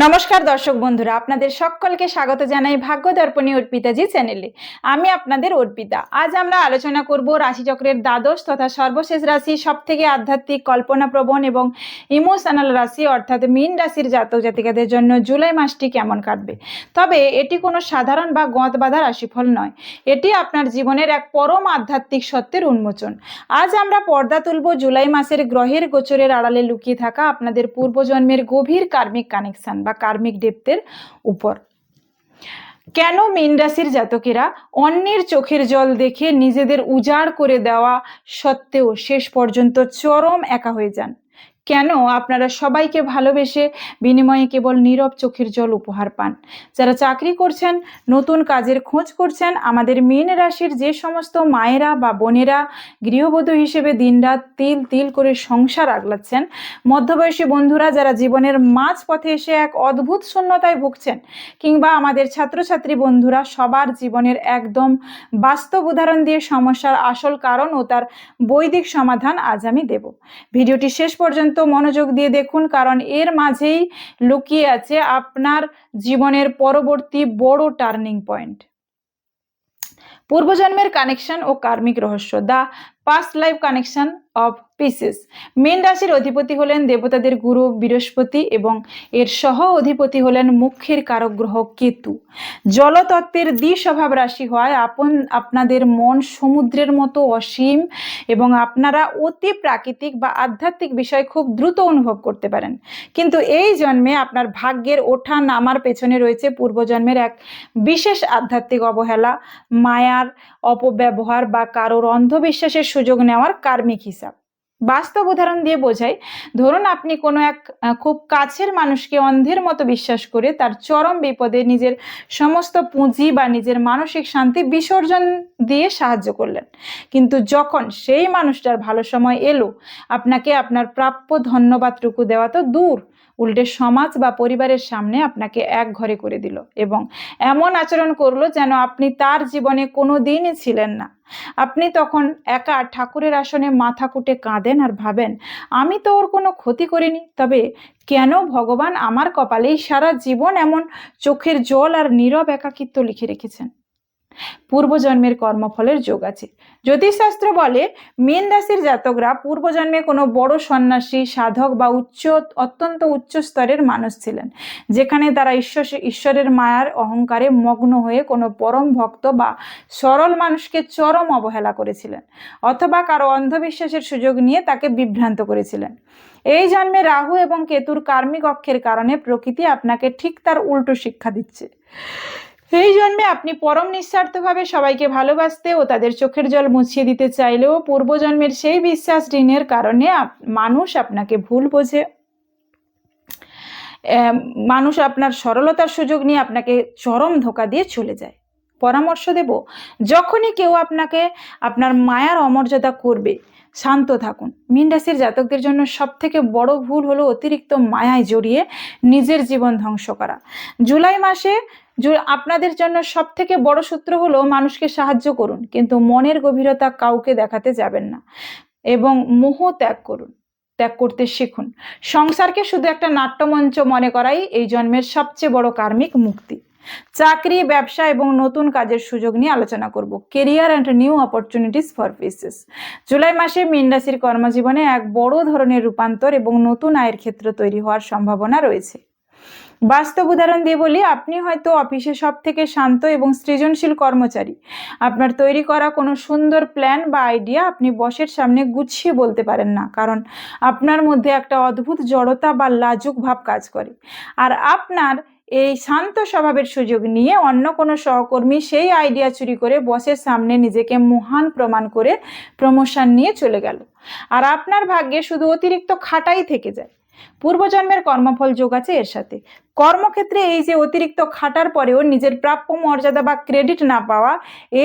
নমস্কার দর্শক বন্ধুরা, আপনাদের সকলকে স্বাগত জানাই ভাগ্য দর্পণী অর্পিতাজি চ্যানেলে। আমি আপনাদের অর্পিতা। আজ আমরা আলোচনা করব রাশিচক্রের দ্বাদশ তথা সর্বশেষ রাশি, সবথেকে আধ্যাত্মিক, কল্পনাপ্রবণ এবং ইমোশনাল রাশি অর্থাৎ মীন রাশির জাতক জাতিকাদের জন্য জুলাই মাসটি কেমন কাটবে। তবে এটি কোনো সাধারণ বা গঁদ বাঁধা রাশিফল নয়, এটি আপনার জীবনের এক পরম আধ্যাত্মিক সত্যের উন্মোচন। আজ আমরা পর্দা তুলব জুলাই মাসের গ্রহের গোচরের আড়ালে লুকিয়ে থাকা আপনাদের পূর্বজন্মের গভীর কার্মিক কানেকশন বা কার্মিক ডেপ্থের উপর। কেন মীন রাশির জাতকেরা অন্যের চোখের জল দেখে নিজেদের উজাড় করে দেওয়া সত্ত্বেও শেষ পর্যন্ত চরম একা হয়ে যান? কেন আপনারা সবাইকে ভালোবেসে বিনিময়ে কেবল নীরব চোখের জল উপহার পান? যারা চাকরি করছেন, নতুন কাজের খোঁজ করছেন, আমাদের মীন রাশির যে সমস্ত মায়েরা বা বোনেরা গৃহবধূ হিসেবে দিনরাত তিল তিল করে সংসার আগলাচ্ছেন, মধ্যবয়সী বন্ধুরা যারা জীবনের মাঝ পথে এসে এক অদ্ভুত শূন্যতায় ভুগছেন, কিংবা আমাদের ছাত্রছাত্রী বন্ধুরা, সবার জীবনের একদম বাস্তব উদাহরণ দিয়ে সমস্যার আসল কারণ ও তার বৈদিক সমাধান আজ আমি দেব। ভিডিওটি শেষ পর্যন্ত মনোযোগ দিয়ে দেখুন, কারণ এর মাঝেই লুকিয়ে আছে আপনার জীবনের পরবর্তী বড় টার্নিং পয়েন্ট। পূর্বজন্মের কানেকশন ও কার্মিক রহস্য, the past life connection of Pisces. মীন রাশির অধিপতি হলেন দেবতাদের গুরু বৃহস্পতি এবং এর সহ অধিপতি হলেন মুখ্যের কারক গ্রহ কেতু। জলতত্ত্বের দ্বিস্বভাব রাশি হয় আপনাদের মন সমুদ্রের মতো অসীম এবং আপনারা অতি প্রাকৃতিক বা আধ্যাত্মিক বিষয় খুব দ্রুত অনুভব করতে পারেন। কিন্তু এই জন্মে আপনার ভাগ্যের ওঠা নামার পেছনে রয়েছে পূর্বজন্মের এক বিশেষ আধ্যাত্মিক অবহেলা, মায়ার অপব্যবহার বা কারোর অন্ধবিশ্বাসের সুযোগ নেওয়ার কার্মিক হিসাব। বাস্তব উদাহরণ দিয়ে বোঝাই, ধরুন আপনি কোনো এক খুব কাছের মানুষকে অন্ধের মতো বিশ্বাস করে তার চরম বিপদে নিজের সমস্ত পুঁজি বা নিজের মানসিক শান্তি বিসর্জন দিয়ে সাহায্য করলেন। কিন্তু যখন সেই মানুষটার ভালো সময় এলো, আপনাকে আপনার প্রাপ্য ধন্যবাদটুকু দেওয়া তো দূর, উল্টে সমাজ বা পরিবারের সামনে আপনাকে এক ঘরে করে দিল এবং এমন আচরণ করলো যেন আপনি তার জীবনে কোনো দিনই ছিলেন না। আপনি তখন একা ঠাকুরের আসনে মাথা কুটে কাঁদেন আর ভাবেন, আমি তো ওর কোনো ক্ষতি করিনি, তবে কেন ভগবান আমার কপালেই সারা জীবন এমন চোখের জল আর নীরব একাকিত্ব লিখে রেখেছেন? পূর্বজন্মের কর্মফলের যোগ আছে। জ্যোতিষশাস্ত্র বলে মীন রাশির জাতকরা পূর্বজন্মে কোনো বড় সন্ন্যাসী, সাধক বা অত্যন্ত উচ্চ স্তরের মানুষ ছিলেন, যেখানে তারা ঈশ্বরের মায়ার অহংকারে মগ্ন হয়ে কোনো পরম ভক্ত বা সরল মানুষকে চরম অবহেলা করেছিলেন, অথবা কারো অন্ধবিশ্বাসের সুযোগ নিয়ে তাকে বিভ্রান্ত করেছিলেন। এই জন্মে রাহু এবং কেতুর কার্মিক অক্ষের কারণে প্রকৃতি আপনাকে ঠিক তার উল্টো শিক্ষা দিচ্ছে। এই জন্মে আপনি পরম নিঃস্বার্থভাবে সবাইকে ভালোবাসতে ও তাদের চোখের জল মুছিয়ে দিতে চাইলেও পূর্বজন্মের সেই বিশ্বাস ঋণের কারণে মানুষ আপনাকে ভুল বোঝে। মানুষ আপনার সরলতার সুযোগ নিয়ে আপনাকে চরম ধোঁকা দিয়ে চলে যায়। পরামর্শ দেব, যখনই কেউ আপনাকে আপনার মায়ার অমর্যাদা করবে, শান্ত থাকুন। মীন রাশির জাতকদের জন্য সব থেকে বড় ভুল হলো অতিরিক্ত মায়ায় জড়িয়ে নিজের জীবন ধ্বংস করা। জুলাই মাসে আপনাদের জন্য সব থেকে বড় সূত্র হলো মানুষকে সাহায্য করুন, কিন্তু মনের গভীরতা কাউকে দেখাতে যাবেন না এবং মোহ ত্যাগ করতে শিখুন। সংসারকে শুধু একটা নাট্যমঞ্চ মনে করাই এই জন্মের সবচেয়ে বড় কার্মিক মুক্তি। চাকরি, ব্যবসা এবং নতুন কাজের সুযোগ নিয়ে আলোচনা করব। Career and new opportunities for pieces. July মাসে মীন রাশির কর্মজীবনে এক বড় ধরনের রূপান্তর এবং নতুন আয়ের ক্ষেত্র তৈরি হওয়ার সম্ভাবনা রয়েছে। বাস্তব উদাহরণ দিয়ে বলি, আপনি হয়তো অফিসে সব থেকে শান্ত এবং সৃজনশীল কর্মচারী। আপনার তৈরি করা কোনো সুন্দর প্ল্যান বা আইডিয়া আপনি বসের সামনে গুছিয়ে বলতে পারেন না, কারণ আপনার মধ্যে একটা অদ্ভুত জড়তা বা লাজুক ভাব কাজ করে। আর আপনার এই শান্ত স্বভাবের সুযোগ নিয়ে অন্য কোনো সহকর্মী সেই আইডিয়া চুরি করে বসের সামনে নিজেকে মহান প্রমাণ করে প্রমোশন নিয়ে চলে গেল, আর আপনার ভাগ্যে শুধু অতিরিক্ত খাটাই থেকে যায়। পূর্বজন্মের কর্মফল যোগ আছে এর সাথে। কর্মক্ষেত্রে এই যে অতিরিক্ত খাটার পরেও নিজের প্রাপ্য মর্যাদা বা ক্রেডিট না পাওয়া,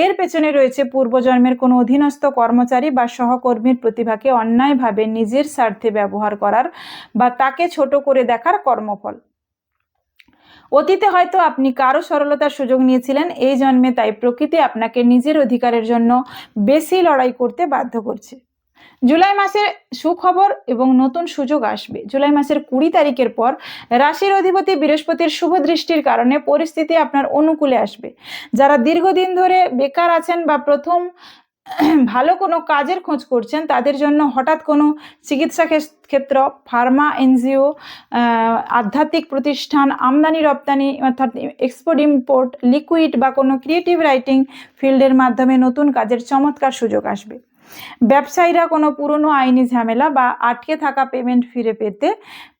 এর পেছনে রয়েছে পূর্বজন্মের কোনো অধীনস্থ কর্মচারী বা সহকর্মীর প্রতিভাকে অন্যায়ভাবে নিজের স্বার্থে ব্যবহার করার বা তাকে ছোট করে দেখার কর্মফল। অতীতে হয়তো আপনি কারো সরলতার সুযোগ নিয়েছিলেন, এই জন্মে তাই প্রকৃতি আপনাকে নিজের অধিকারের জন্য বেশি লড়াই করতে বাধ্য করছে। জুলাই মাসে সুখবর এবং নতুন সুযোগ আসবে। জুলাই মাসের 20 তারিখের পর রাশির অধিপতি বৃহস্পতির শুভ দৃষ্টির কারণে পরিস্থিতি আপনার অনুকূলে আসবে। যারা দীর্ঘদিন ধরে বেকার আছেন বা প্রথম ভালো কোনো কাজের খোঁজ করছেন, তাদের জন্য হঠাৎ কোনো চিকিৎসা ক্ষেত্র, ফার্মা, এনজিও, আধ্যাত্মিক প্রতিষ্ঠান, আমদানি রপ্তানি অর্থাৎ এক্সপোর্ট ইম্পোর্ট, লিকুইড বা কোনো ক্রিয়েটিভ রাইটিং ফিল্ডের মাধ্যমে নতুন কাজের চমৎকার সুযোগ আসবে। ব্যবসায়ীরা কোনো পুরনো আইনি ঝামেলা বা আটকে থাকা পেমেন্ট ফিরে পেতে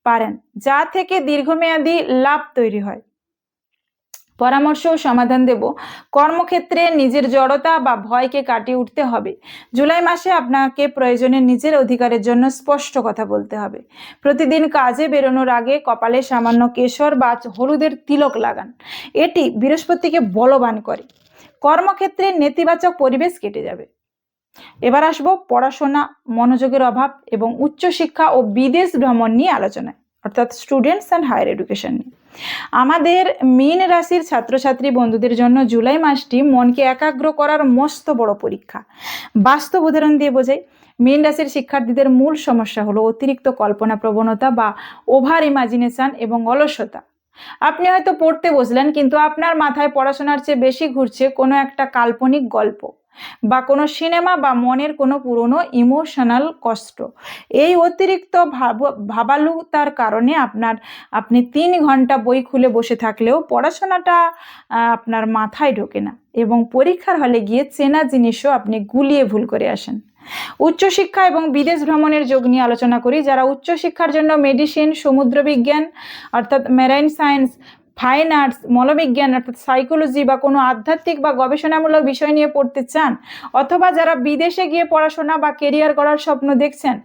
পারেন, যা থেকে দীর্ঘমেয়াদী লাভ তৈরি হয়। পরামর্শ ও সমাধান দেব। কর্মক্ষেত্রে নিজের জড়তা বা ভয়কে কাটিয়ে উঠতে হবে। জুলাই মাসে আপনাকে প্রয়োজনে নিজের অধিকারের জন্য স্পষ্ট কথা বলতে হবে। প্রতিদিন কাজে বেরোনোর আগে কপালে সামান্য কেশর বা হলুদের তিলক লাগান। এটি বৃহস্পতিকে বলবান করে। কর্মক্ষেত্রে নেতিবাচক পরিবেশ কেটে যাবে। এবার আসবো পড়াশোনা, মনোযোগের অভাব এবং উচ্চশিক্ষা ও বিদেশ ভ্রমণ নিয়ে আলোচনায়, অর্থাৎ স্টুডেন্টস অ্যান্ড হায়ার এডুকেশন নিয়ে। আমাদের মীন রাশির ছাত্রছাত্রী বন্ধুদের জন্য জুলাই মাসটি মনকে একাগ্র করার মস্ত বড় পরীক্ষা। বাস্তব উদাহরণ দিয়ে বোঝাই। মীন রাশির শিক্ষার্থীদের মূল সমস্যা হলো অতিরিক্ত কল্পনা প্রবণতা বা ওভার ইমাজিনেশন এবং অলসতা। আপনি হয়তো পড়তে বসলেন, কিন্তু আপনার মাথায় পড়াশোনার চেয়ে বেশি ঘুরছে কোনো একটা কাল্পনিক গল্প বা কোনো সিনেমা বা মনের কোনো পুরনো ইমোশনাল কষ্ট। এই অতিরিক্ত ভাবালুতার কারণে আপনি 3 ঘন্টা বই খুলে বসে থাকলেও পড়াশোনাটা আপনার মাথায় ঢোকে না এবং পরীক্ষার হলে গিয়ে চেনা জিনিসও আপনি গুলিয়ে ভুল করে আসেন। উচ্চশিক্ষা এবং বিদেশ ভ্রমণের যোগ নিয়ে আলোচনা করি। যারা উচ্চশিক্ষার জন্য মেডিসিন, সমুদ্রবিজ্ঞান অর্থাৎ মেরাইন সায়েন্স, ফাইন আর্টস, মনোবিজ্ঞান অর্থাৎ সাইকোলজি বা কোনো আধ্যাত্মিক বা গবেষণামূলক বিষয় নিয়ে পড়তে চান, অথবা যারা বিদেশে গিয়ে পড়াশোনা বা কেরিয়ার করার স্বপ্ন দেখছেন,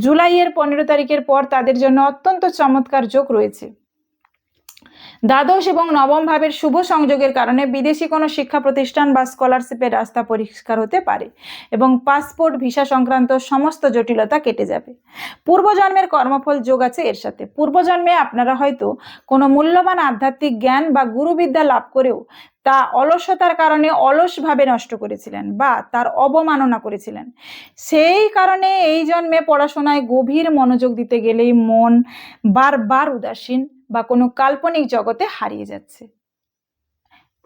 জুলাইয়ের 15 তারিখের পর তাদের জন্য অত্যন্ত চমৎকার যোগ রয়েছে। দ্বাদশ এবং নবম ভাবের শুভ সংযোগের কারণে বিদেশি কোনো শিক্ষা প্রতিষ্ঠান বা স্কলারশিপের রাস্তা পরিষ্কার হতে পারে এবং পাসপোর্ট, ভিসা সংক্রান্ত সমস্ত জটিলতা কেটে যাবে। পূর্বজন্মের কর্মফল যোগ আছে এর সাথে। পূর্বজন্মে আপনারা হয়তো কোনো মূল্যবান আধ্যাত্মিক জ্ঞান বা গুরুবিদ্যা লাভ করেও তা অলসতার কারণে অলসভাবে নষ্ট করেছিলেন বা তার অবমাননা করেছিলেন। সেই কারণে এই জন্মে পড়াশোনায় গভীর মনোযোগ দিতে গেলেই মন বারবার উদাসীন বা কোনো কাল্পনিক জগতে হারিয়ে যাচ্ছে।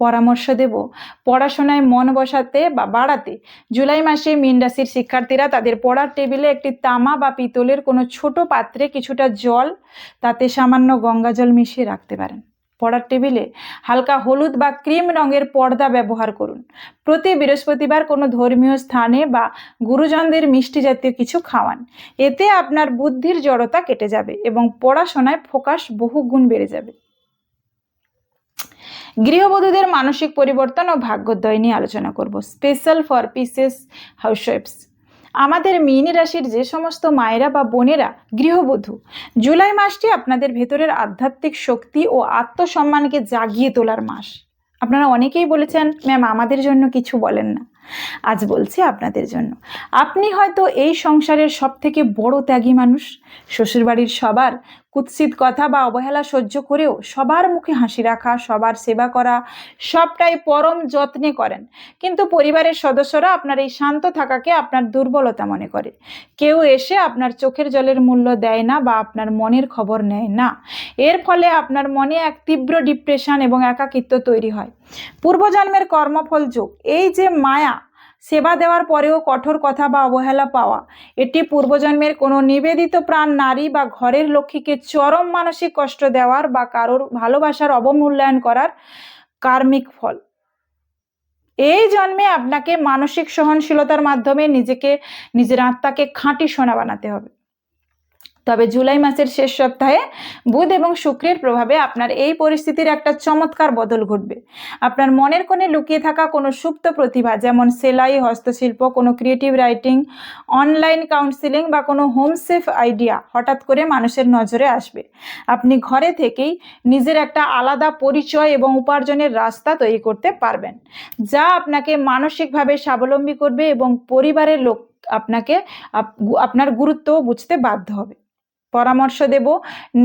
পরামর্শ দেব, পড়াশোনায় মন বসাতে বা বাড়াতে জুলাই মাসে মীন রাশির শিক্ষার্থীরা তাদের পড়ার টেবিলে একটি তামা বা পিতলের কোনো ছোট পাত্রে কিছুটা জল, তাতে সামান্য গঙ্গা জল মিশিয়ে রাখতে পারেন। পড়ার টেবিলে হালকা হলুদ বা ক্রিম রঙের পর্দা ব্যবহার করুন। প্রতি বৃহস্পতিবার কোনো ধর্মীয় স্থানে বা গুরুজনদের মিষ্টি জাতীয় কিছু খাওয়ান। এতে আপনার বুদ্ধির জড়তা কেটে যাবে এবং পড়াশোনায় ফোকাস বহু গুণ বেড়ে যাবে। গৃহবধূদের মানসিক পরিবর্তন ও ভাগ্যোদয় নিয়ে আলোচনা করব। স্পেশাল ফর পিসেস হাউসওয়াইফস। আমাদের মীন রাশির যে সমস্ত মায়েরা বা বোনেরা গৃহবধূ, জুলাই মাসটি আপনাদের ভেতরের আধ্যাত্মিক শক্তি ও আত্মসম্মানকে জাগিয়ে তোলার মাস। আপনারা অনেকেই বলেছেন, ম্যাম আমাদের জন্য কিছু বলেন না। আজ বলছি আপনাদের জন্য। আপনি হয়তো এই সংসারের সব থেকে বড় ত্যাগী মানুষ। শ্বশুরবাড়ির সবার কুৎসিত কথা বা অবহেলা সহ্য করেও সবার মুখে হাসি রাখা, সবার সেবা করা, সবটাই পরম যত্নে করেন। কিন্তু পরিবারের সদস্যরা আপনার এই শান্ত থাকাকে আপনার দুর্বলতা মনে করে। কেউ এসে আপনার চোখের জলের মূল্য দেয় না বা আপনার মনের খবর নেয় না। এর ফলে আপনার মনে এক তীব্র ডিপ্রেশন এবং একাকিত্ব তৈরি হয়। পূর্বজন্মের কর্মফল যোগ। এই যে মায়া, সেবা দেওয়ার পরেও কঠোর কথা বা অবহেলা পাওয়া, এটি পূর্বজন্মের কোনো নিবেদিত প্রাণ নারী বা ঘরের লক্ষ্মীকে চরম মানসিক কষ্ট দেওয়ার বা কারোর ভালোবাসার অবমূল্যায়ন করার কার্মিক ফল। এই জন্মে আপনাকে মানসিক সহনশীলতার মাধ্যমে নিজের আত্মাকে খাঁটি সোনা বানাতে হবে। তবে জুলাই মাসের শেষ সপ্তাহে বুধ এবং শুক্রের প্রভাবে আপনার এই পরিস্থিতির একটা চমৎকার বদল ঘটবে। আপনার মনের কোণে লুকিয়ে থাকা কোনো সুপ্ত প্রতিভা, যেমন সেলাই, হস্তশিল্প, কোনো ক্রিয়েটিভ রাইটিং, অনলাইন কাউন্সিলিং বা কোনো হোম সেফ আইডিয়া হঠাৎ করে মানুষের নজরে আসবে। আপনি ঘরে থেকেই নিজের একটা আলাদা পরিচয় এবং উপার্জনের রাস্তা তৈরি করতে পারবেন, যা আপনাকে মানসিকভাবে স্বাবলম্বী করবে এবং পরিবারের লোক আপনার গুরুত্ব বুঝতে বাধ্য হবে। পরামর্শ দেব,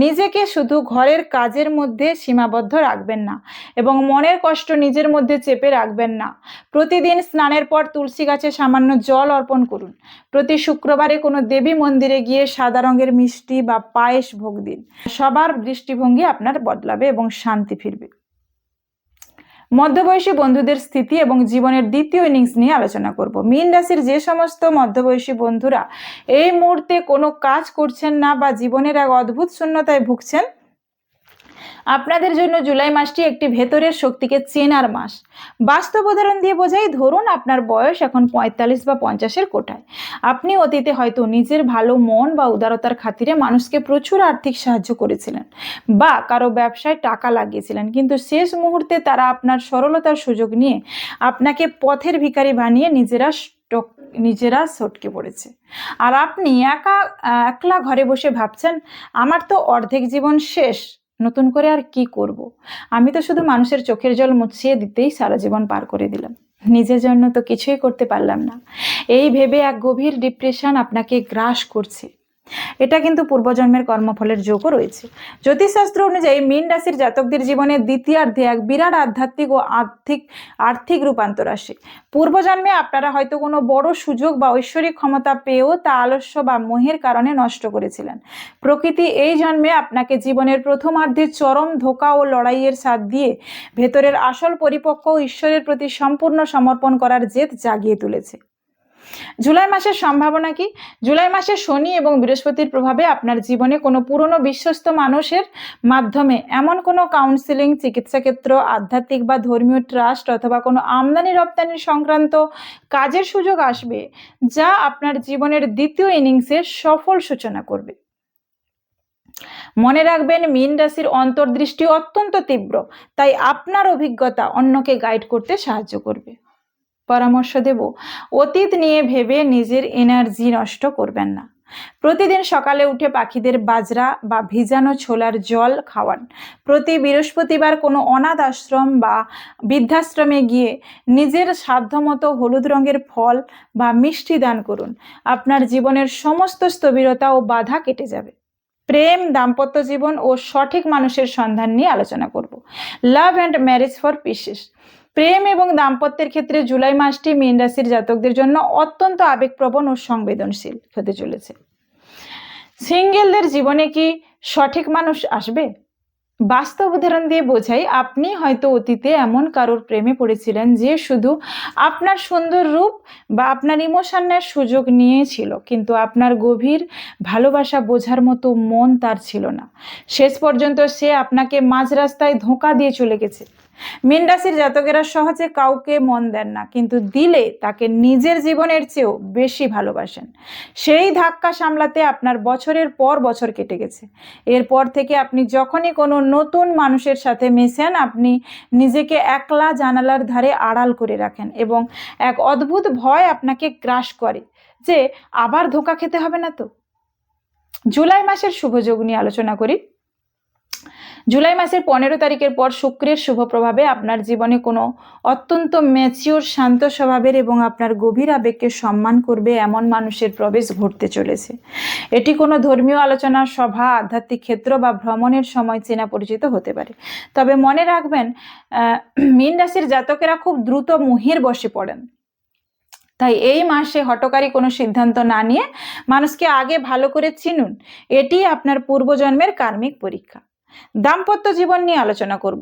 নিজেকে শুধু ঘরের কাজের মধ্যে সীমাবদ্ধ রাখবেন না এবং মনের কষ্ট নিজের মধ্যে চেপে রাখবেন না। প্রতিদিন স্নানের পর তুলসী গাছে সামান্য জল অর্পণ করুন। প্রতি শুক্রবারে কোনো দেবী মন্দিরে গিয়ে সাদা রঙের মিষ্টি বা পায়েস ভোগ দিন। সবার দৃষ্টিভঙ্গি আপনার বদলাবে এবং শান্তি ফিরবে। মধ্যবয়সী বন্ধুদের স্থিতি এবং জীবনের দ্বিতীয় ইনিংস নিয়ে আলোচনা করব। মীন রাশির যে সমস্ত মধ্যবয়সী বন্ধুরা এই মুহূর্তে কোনো কাজ করছেন না বা জীবনের এক অদ্ভুত শূন্যতায় ভুগছেন, আপনাদের জন্য জুলাই মাসটি একটি ভেতরের শক্তিকে চেনার মাস। বাস্তব উদাহরণ দিয়ে বোঝাই, ধরুন আপনার বয়স এখন 45 বা 50-এর কোঠায়। আপনি অতীতে হয়তো নিজের ভালো মন বা উদারতার খাতিরে মানুষকে প্রচুর আর্থিক সাহায্য করেছিলেন বা কারো ব্যবসায় টাকা লাগিয়েছিলেন, কিন্তু শেষ মুহূর্তে তারা আপনার সরলতার সুযোগ নিয়ে আপনাকে পথের ভিখারি বানিয়ে নিজেরা সটকে পড়েছে। আর আপনি একলা ঘরে বসে ভাবছেন, আমার তো অর্ধেক জীবন শেষ, নতুন করে আর কি করব? আমি তো শুধু মানুষের চোখের জল মুছিয়ে দিতেই সারা জীবন পার করে দিলাম, নিজের জন্য তো কিছুই করতে পারলাম না। এই ভেবে এক গভীর ডিপ্রেশন আপনাকে গ্রাস করছে। এটা কিন্তু পূর্বজন্মের কর্মফলের যোগও রয়েছে। জ্যোতিষশাস্ত্র অনুযায়ী মীন রাশির জাতকদের জীবনে দ্বিতীয়ার্ধে এক বিরাট আধ্যাত্মিক ও আর্থিক রূপান্তর আসে। পূর্বজন্মে আপনারা হয়তো কোনো বড় সুযোগ বা ঐশ্বরিক ক্ষমতা পেয়েও তা আলস্য বা মোহের কারণে নষ্ট করেছিলেন। প্রকৃতি এই জন্মে আপনাকে জীবনের প্রথমার্ধে চরম ধোঁকা ও লড়াইয়ের স্বাদ দিয়ে ভেতরের আসল পরিপক্ক ঈশ্বরের প্রতি সম্পূর্ণ সমর্পণ করার জেদ জাগিয়ে তুলেছে। জুলাই মাসের সম্ভাবনা কি? জুলাই মাসে শনি এবং বৃহস্পতির প্রভাবে আপনার জীবনে কোনো পুরনো বিশ্বস্ত মানুষের মাধ্যমে এমন কোনো কাউন্সিলিং, চিকিৎসা ক্ষেত্র, আধ্যাত্মিক বা ধর্মীয় ট্রাস্ট অথবা কোনো আমদানি রপ্তানি সংক্রান্ত কাজের সুযোগ আসবে, যা আপনার জীবনের দ্বিতীয় ইনিংসের সফল সূচনা করবে। মনে রাখবেন, মীন রাশির অন্তর্দৃষ্টি অত্যন্ত তীব্র, তাই আপনার অভিজ্ঞতা অন্যকে গাইড করতে সাহায্য করবে। পরামর্শ দেব, অতীত নিয়ে ভেবে নিজের এনার্জি নষ্ট করবেন না। প্রতিদিন সকালে উঠে পাখিদের বাজরা বা ভিজানো ছোলার জল খাওয়ান। প্রতি বৃহস্পতিবার কোনো অনাথ আশ্রম বা বৃদ্ধাশ্রমে গিয়ে নিজের সাধ্যমতো হলুদ রঙের ফল বা মিষ্টি দান করুন। আপনার জীবনের সমস্ত স্থবিরতা ও বাধা কেটে যাবে। প্রেম, দাম্পত্য জীবন ও সঠিক মানুষের সন্ধান নিয়ে আলোচনা করব। Love and marriage for Pisces. প্রেম এবং দাম্পত্যের ক্ষেত্রে জুলাই মাসটি মীন রাশির জাতকদের জন্য অত্যন্ত আবেগপ্রবণ ও সংবেদনশীল হতে চলেছে। সিঙ্গেলদের জীবনে কি সঠিক মানুষ আসবে? বাস্তব উদাহরণ দিয়ে বোঝাই, আপনি হয়তো অতীতে এমন কারোর প্রেমে পড়েছিলেন যে শুধু আপনার সুন্দর রূপ বা আপনার ইমোশনের সুযোগ নিয়েছিল, কিন্তু আপনার গভীর ভালোবাসা বোঝার মতো মন তার ছিল না। শেষ পর্যন্ত সে আপনাকে মাঝ রাস্তায় ধোঁকা দিয়ে চলে গেছে। মীন রাশির জাতকেরা সহজে কাউকে মন দেন না, কিন্তু দিলে তাকে নিজের জীবনের চেয়েও বেশি ভালোবাসেন। সেই ধাক্কা সামলাতে আপনার বছরের পর বছর কেটে গেছে। এরপর থেকে আপনি যখনই কোনো নতুন মানুষের সাথে মেশেন, আপনি নিজেকে একলা জানালার ধারে আড়াল করে রাখেন এবং এক অদ্ভুত ভয় আপনাকে গ্রাস করে যে আবার ধোঁকা খেতে হবে না তো। জুলাই মাসের শুভযোগ নিয়ে আলোচনা করি। জুলাই মাসের 15 তারিখের পর শুক্রের শুভ প্রভাবে আপনার জীবনে কোনো অত্যন্ত ম্যাচিওর, শান্ত স্বভাবের এবং আপনার গভীর আবেগকে সম্মান করবে এমন মানুষের প্রবেশ ঘটতে চলেছে। এটি কোনো ধর্মীয় আলোচনা, সভা, আধ্যাত্মিক ক্ষেত্র বা ভ্রমণের সময় চেনা পরিচিত হতে পারে। তবে মনে রাখবেন, মীন রাশির জাতকেরা খুব দ্রুত মোহের বশে পড়েন। তাই এই মাসে হঠকারী কোনো সিদ্ধান্ত না নিয়ে মানুষকে আগে ভালো করে চিনুন। এটি আপনার পূর্বজন্মের কার্মিক পরীক্ষা। দাম্পত্য জীবন নিয়ে আলোচনা করব।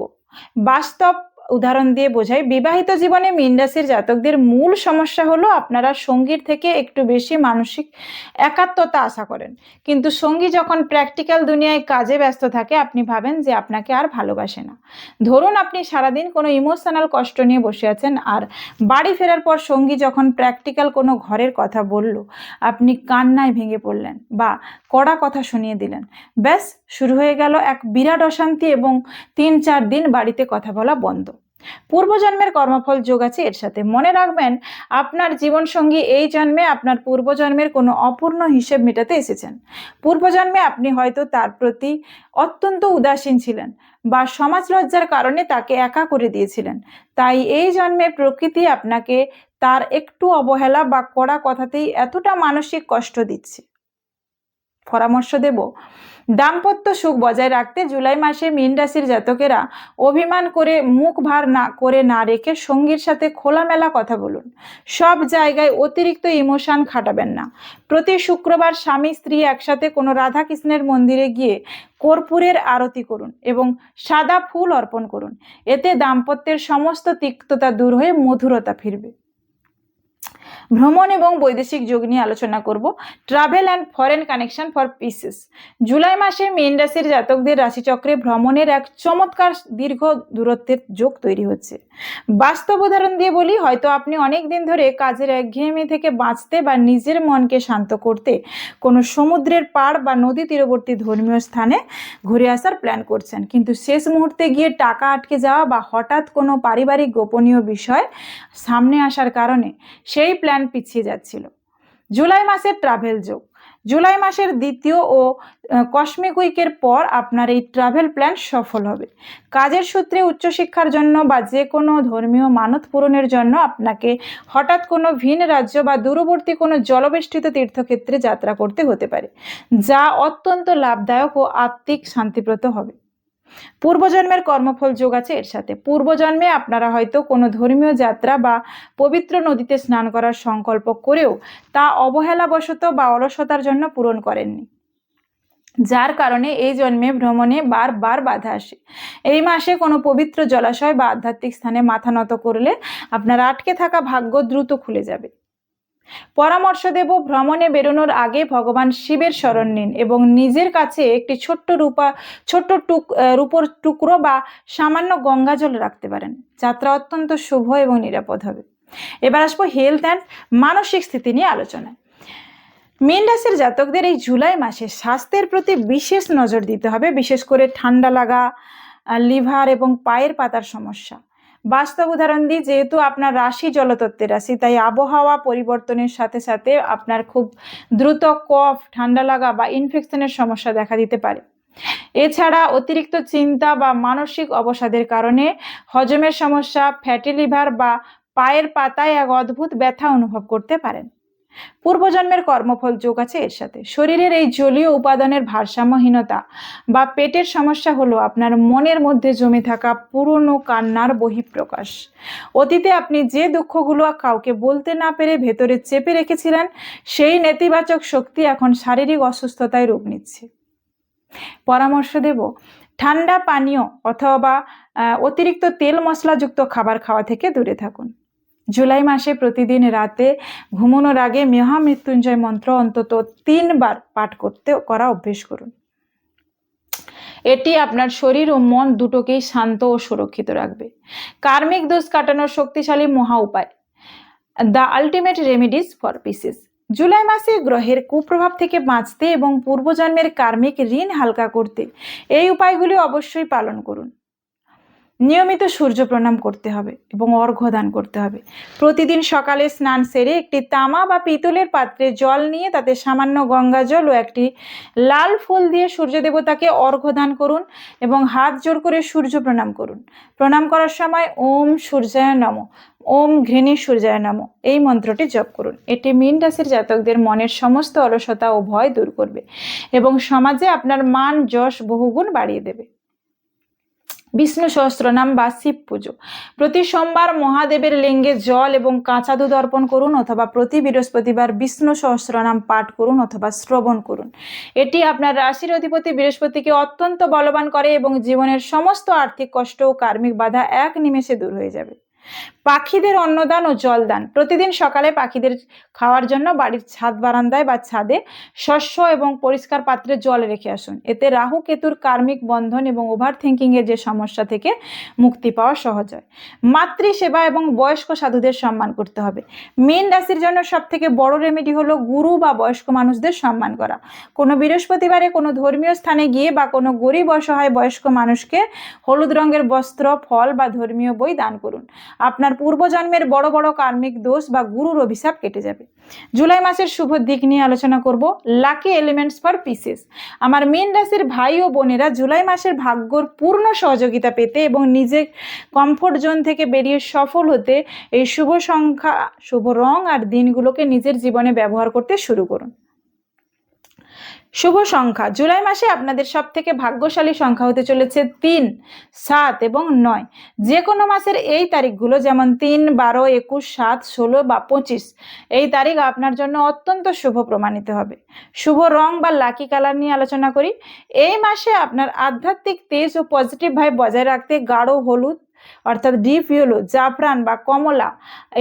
বাস্তব উদাহরণ দিয়ে বোঝাই, বিবাহিত জীবনে মীন রাশির জাতকদের মূল সমস্যা হলো আপনারা সঙ্গীর থেকে একটু বেশি মানসিক একাত্মতা আশা করেন, কিন্তু সঙ্গী যখন প্র্যাকটিক্যাল দুনিয়ায় কাজে ব্যস্ত থাকে, আপনি ভাবেন যে আপনাকে আর ভালোবাসে না। ধরুন আপনি সারাদিন কোনো ইমোশনাল কষ্ট নিয়ে বসে আছেন, আর বাড়ি ফেরার পর সঙ্গী যখন প্র্যাকটিক্যাল কোনো ঘরের কথা বলল, আপনি কান্নায় ভেঙে পড়লেন বা কড়া কথা শুনিয়ে দিলেন। ব্যাস, শুরু হয়ে গেল এক বিরাট অশান্তি এবং 3-4 দিন বাড়িতে কথা বলা বন্ধ। পূর্বজন্মের কর্মফল যোগ আছে এর সাথে। মনে রাখবেন, আপনার জীবনসঙ্গী এই জন্মে আপনার পূর্বজন্মের কোনো অপূর্ণ হিসেব মেটাতে এসেছেন। পূর্বজন্মে আপনি হয়তো তার প্রতি অত্যন্ত উদাসীন ছিলেন বা সমাজ লজ্জার কারণে তাকে একা করে দিয়েছিলেন। তাই এই জন্মে প্রকৃতি আপনাকে তার একটু অবহেলা বা কড়া কথাতেই এতটা মানসিক কষ্ট দিচ্ছে। পরামর্শ দেব, দাম্পত্য সুখ বজায় রাখতে জুলাই মাসে মীন রাশির জাতকেরা অভিমান করে মুখ ভার না রেখে সঙ্গীর সাথে খোলামেলা কথা বলুন। সব জায়গায় অতিরিক্ত ইমোশন খাটাবেন না। প্রতি শুক্রবার স্বামী স্ত্রী একসাথে কোনো রাধাকৃষ্ণের মন্দিরে গিয়ে কর্পূরের আরতি করুন এবং সাদা ফুল অর্পণ করুন। এতে দাম্পত্যের সমস্ত তিক্ততা দূর হয়ে মধুরতা ফিরবে। ভ্রমণ এবং বৈদেশিক যোগ নিয়ে আলোচনা করব। Travel and foreign connection for pieces. July মাসে মীন রাশির জাতকদের রাশিচক্রে ভ্রমণের এক চমৎকার দীর্ঘ দূরত্বের যোগ তৈরি হচ্ছে। বাস্তব উদাহরণ দিয়ে বলি, হয়তো আপনি অনেক দিন ধরে কাজের একঘেয়েমি থেকে বাঁচতে বা নিজের মনকে শান্ত করতে কোনো সমুদ্রের পাড় বা নদী তীরবর্তী ধর্মীয় স্থানে ঘুরে আসার প্ল্যান করছেন, কিন্তু শেষ মুহূর্তে গিয়ে টাকা আটকে যাওয়া বা হঠাৎ কোনো পারিবারিক গোপনীয় বিষয় সামনে আসার কারণে সেই প্ল্যান পিছিয়ে যাচ্ছিল। জুলাই মাসের ট্রাভেল যোগ। জুলাই মাসের দ্বিতীয় ও কসমিক উইকের পর আপনার এই ট্রাভেল প্ল্যান সফল হবে। কাজের সূত্রে উচ্চশিক্ষার জন্য বা যে কোনো ধর্মীয় মানত পূরণের জন্য আপনাকে হঠাৎ কোনো ভিন রাজ্য বা দূরবর্তী কোনো জলবেষ্টিত তীর্থক্ষেত্রে যাত্রা করতে হতে পারে, যা অত্যন্ত লাভদায়ক ও আত্মিক শান্তিপ্রদ হবে। পূর্বজন্মের কর্মফল যোগ আছে এর সাথে। পূর্বজন্মে আপনারা হয়তো কোনো ধর্মীয় যাত্রা বা পবিত্র নদীতে স্নান করার সংকল্প করেও তা অবহেলাবশত বা অলসতার জন্য পূরণ করেননি, যার কারণে এই জন্মে ভ্রমণে বারবার বাধা আসে। এই মাসে কোনো পবিত্র জলাশয় বা আধ্যাত্মিক স্থানে মাথা নত করলে আপনার আটকে থাকা ভাগ্য দ্রুত খুলে যাবে। পরামর্শ দেব, ভ্রমণে বেরোনোর আগে ভগবান শিবের শরণ নিন এবং নিজের কাছে একটি ছোট্ট রূপোর টুকরো বা সামান্য গঙ্গা জল রাখতে পারেন। যাত্রা অত্যন্ত শুভ এবং নিরাপদ হবে। এবার আসবো হেলথ অ্যান্ড মানসিক স্থিতি নিয়ে আলোচনায়। মীন রাশির জাতকদের এই জুলাই মাসে স্বাস্থ্যের প্রতি বিশেষ নজর দিতে হবে, বিশেষ করে ঠান্ডা লাগা, লিভার এবং পায়ের পাতার সমস্যা। বাস্তব উদাহরণ দিই, যেহেতু আপনার রাশি জলতত্ত্বের রাশি, তাই আবহাওয়া পরিবর্তনের সাথে সাথে আপনার খুব দ্রুত কফ, ঠান্ডা লাগা বা ইনফেকশনের সমস্যা দেখা দিতে পারে। এছাড়া অতিরিক্ত চিন্তা বা মানসিক অবসাদের কারণে হজমের সমস্যা, ফ্যাটি লিভার বা পায়ের পাতায় এক অদ্ভুত ব্যথা অনুভব করতে পারেন। পূর্বজন্মের কর্মফল যোগ আছে এর সাথে। শরীরের এই জলীয় উপাদানের ভারসাম্যহীনতা বা পেটের সমস্যা হলো আপনার মনের মধ্যে জমে থাকা পুরনো কান্নার বহিঃপ্রকাশ। অতীতে আপনি যে দুঃখগুলো কাউকে বলতে না পেরে ভেতরে চেপে রেখেছিলেন, সেই নেতিবাচক শক্তি এখন শারীরিক অসুস্থতায় রূপ নিচ্ছে। পরামর্শ দেব, ঠান্ডা পানীয় অথবা অতিরিক্ত তেল মশলাযুক্ত খাবার খাওয়া থেকে দূরে থাকুন। জুলাই মাসে প্রতিদিন রাতে ঘুমানোর আগে মহামৃত্যুঞ্জয় মন্ত্র অন্তত 3 বার পাঠ করা অভ্যেস করুন। এটি আপনার শরীর ও মন দুটোকেই শান্ত ও সুরক্ষিত রাখবে। কার্মিক দোষ কাটানোর শক্তিশালী মহা উপায়, the ultimate remedies for pieces. July মাসে গ্রহের কুপ্রভাব থেকে বাঁচতে এবং পূর্বজন্মের কার্মিক ঋণ হালকা করতে এই উপায়গুলি অবশ্যই পালন করুন। নিয়মিত সূর্য প্রণাম করতে হবে এবং অর্ঘ্য দান করতে হবে। প্রতিদিন সকালে স্নান সেরে একটি তামা বা পিতলের পাত্রে জল নিয়ে তাতে সামান্য গঙ্গা জল ও একটি লাল ফুল দিয়ে সূর্য দেবতাকে অর্ঘ্য দান করুন এবং হাত জোড় করে সূর্য প্রণাম করুন। প্রণাম করার সময় ওম সূর্যায় নমঃ, ওম ঘৃণী সূর্যায় নমঃ এই মন্ত্রটি জপ করুন। এটি মীন রাশির জাতকদের মনের সমস্ত অলসতা ও ভয় দূর করবে এবং সমাজে আপনার মান যশ বহুগুণ বাড়িয়ে দেবে। বিষ্ণু সহস্রনাম বা শিব পুজো। প্রতি সোমবার মহাদেবের লিঙ্গে জল এবং কাঁচা দুধ অর্পণ করুন অথবা প্রতি বৃহস্পতিবার বিষ্ণু সহস্রনাম পাঠ করুন অথবা শ্রবণ করুন। এটি আপনার রাশির অধিপতি বৃহস্পতিকে অত্যন্ত বলবান করে এবং জীবনের সমস্ত আর্থিক কষ্ট ও কার্মিক বাধা এক নিমেষে দূর হয়ে যাবে। পাখিদের অন্নদান ও জলদান। প্রতিদিন সকালে পাখিদের খাওয়ার জন্য বাড়ির ছাদ বারান্দায় বা ছাদে শস্য এবং পরিষ্কার পাত্রে জল রেখে আসুন। এতে রাহু কেতুর কার্মিক বন্ধন এবং ওভার থিঙ্কিং এর যে সমস্যা থেকে মুক্তি পাওয়া সহজ হয়। মাতৃসেবা এবং বয়স্ক সাধুদের সম্মান করতে হবে। মীন রাশির জন্য সব থেকে বড় রেমেডি হলো গুরু বা বয়স্ক মানুষদের সম্মান করা। কোনো বৃহস্পতিবারে কোনো ধর্মীয় স্থানে গিয়ে বা কোনো গরিব অসহায় বয়স্ক মানুষকে হলুদ রঙের বস্ত্র, ফল বা ধর্মীয় বই দান করুন। আপনার পূর্বজন্মের বড় বড় কার্মিক দোষ বা গুরুর অভিশাপ কেটে যাবে। জুলাই মাসের শুভ দিক নিয়ে আলোচনা করব, লাকি এলিমেন্টস ফর পিসেস। আমার মীন রাশির ভাই ও বোনেরা জুলাই মাসের ভাগ্যর পূর্ণ সহযোগিতা পেতে এবং নিজের কমফোর্ট জোন থেকে বেরিয়ে সফল হতে এই শুভ সংখ্যা, শুভ রং আর দিনগুলোকে নিজের জীবনে ব্যবহার করতে শুরু করুন। শুভ সংখ্যা জুলাই মাসে আপনাদের সব থেকে ভাগ্যশালী সংখ্যা হতে চলেছে 3, 7 এবং 9। যে কোনো মাসের এই তারিখগুলো যেমন 3, 12, 21, 7, 16 বা 25 এই তারিখ আপনার জন্য অত্যন্ত শুভ প্রমাণিত হবে। শুভ রং বা লাকি কালার নিয়ে আলোচনা করি। এই মাসে আপনার আধ্যাত্মিক তেজ ও পজিটিভ ভাইব বজায় রাখতে গাঢ় হলুদ অর্থাৎ ডিপ ইয়েলো, জাফরান বা কমলা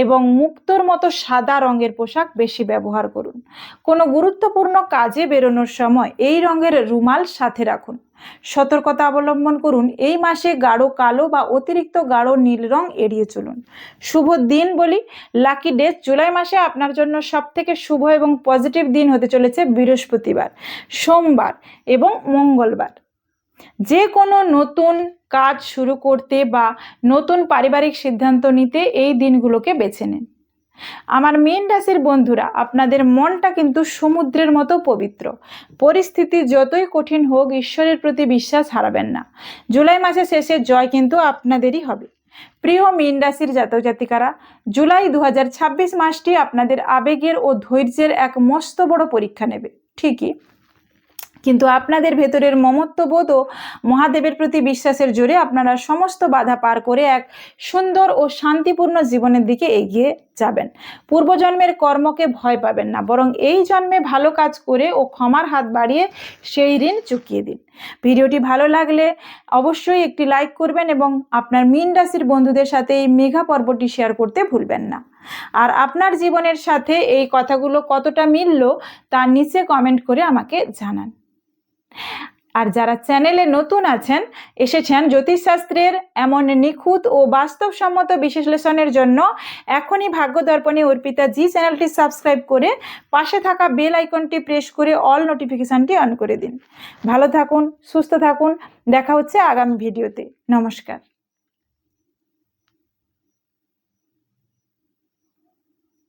এবং মুক্তোর মতো সাদা রঙের পোশাক বেশি ব্যবহার করুন। কোনো গুরুত্বপূর্ণ কাজে বেরোনোর সময় এই রঙের রুমাল সাথে রাখুন। সতর্কতা অবলম্বন করুন, এই মাসে গাঢ় কালো বা অতিরিক্ত গাঢ় নীল রং এড়িয়ে চলুন। শুভ দিন বলি, লাকি ডে জুলাই মাসে আপনার জন্য সব থেকে শুভ এবং পজিটিভ দিন হতে চলেছে বৃহস্পতিবার, সোমবার এবং মঙ্গলবার। যে কোনো নতুন কাজ শুরু করতে বা নতুন পারিবারিক সিদ্ধান্ত নিতে এই দিনগুলোকে বেছে নিন। আমার মীন রাশির বন্ধুরা, আপনাদের মনটা কিন্তু সমুদ্রের মতো পবিত্র। পরিস্থিতি যতই কঠিন হোক, ঈশ্বরের প্রতি বিশ্বাস হারাবেন না। জুলাই মাসের শেষে জয় কিন্তু আপনাদেরই হবে। প্রিয় মীন রাশির জাতক জাতিকারা, জুলাই 2026 মাসটি আপনাদের আবেগের ও ধৈর্যের এক মস্ত বড় পরীক্ষা নেবে ঠিকই, কিন্তু আপনাদের ভেতরের মমত্ববোধ ও মহাদেবের প্রতি বিশ্বাসের জোরে আপনারা সমস্ত বাধা পার করে এক সুন্দর ও শান্তিপূর্ণ জীবনের দিকে এগিয়ে যাবেন। পূর্বজন্মের কর্মকে ভয় পাবেন না, বরং এই জন্মে ভালো কাজ করে ও ক্ষমার হাত বাড়িয়ে সেই ঋণ চুকিয়ে দিন। ভিডিওটি ভালো লাগলে অবশ্যই একটি লাইক করবেন এবং আপনার মীন রাশির বন্ধুদের সাথে এই মেঘা পর্বটি শেয়ার করতে ভুলবেন না। আর আপনার জীবনের সাথে এই কথাগুলো কতটা মিলল তা নিচে কমেন্ট করে আমাকে জানান। আর যারা চ্যানেলে নতুন এসেছেন জ্যোতিষশাস্ত্রের এমন নিখুঁত ও বাস্তবসম্মত বিশ্লেষণের জন্য এখনই ভাগ্য দর্পণে অর্পিতা জি চ্যানেলটি সাবস্ক্রাইব করে পাশে থাকা বেল আইকনটি প্রেস করে অল নোটিফিকেশনটি অন করে দিন। ভালো থাকুন, সুস্থ থাকুন, দেখা হচ্ছে আগামী ভিডিওতে। নমস্কার।